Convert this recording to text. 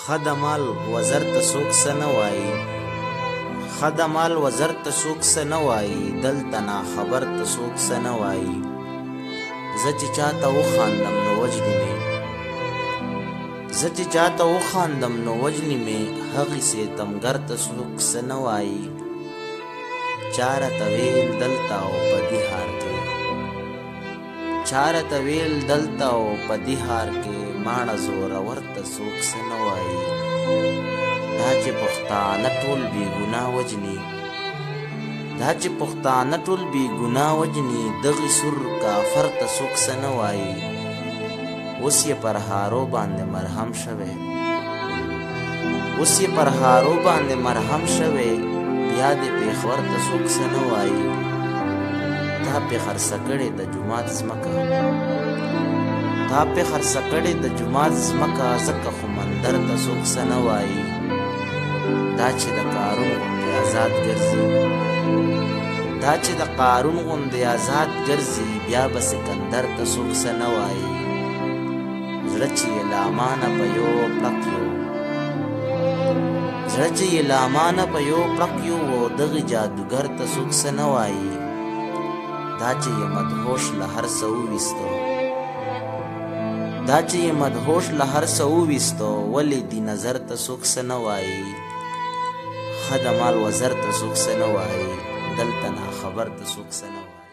ښه د مال وزر ته څوک څه نه وایي، ښه د مال وزر ته څوک څه نه وایي، دلته ناخبر ته څوک څه نه وایي. زه چې چاته وخاندم نو وجني مې، زه چې چاته وخاندم نو وجني مې، هغې ستمګر ته څوک څه نه وایي. چا راته ویل دلته او په دې ښار کې، چا راته ویل دلته او په دې ښار کې، ماړه زورور ته څوک څه نه وایي. دا چې پښتانه ټول بې ګناه وجني، دا چې پښتانه ټول بې ګناه وجني، دغې سور کافر ته څوک څه نه وایي. اوس یې پر هارو باندې مرهم شوی، اوس یې پر هارو باندې مرهم شوی، بیا دې پېښور ته څوک څه نه وایي. تا پې خرڅه کړې د جومات ځمکه، تا پې خرڅه کړې د جومات ځمکه، ځکه خو مندر ته څوک څه نه وایي. دا چې د قارون غوندې آزاد ګرځي، دا چې د قارون غوندې آزاد ګرځي، بیا به سکندر ته څوک څه نه وایي. زړه چې یې له امانه په یو پړق یو، زړه چې یې له امانه په یو پړق یو، دغې جادوګر ته څوک څه نه وایي. دا چې یې مدهوش له هر څه وویستو، دا چې یې مدهوش له هر څه وویستو، ولې دې نظر ته څوک څه نه وایي. ښه د مال وزر ته څوک څه نه وایي، دلته ناخبر ته څوک څه نه وایي.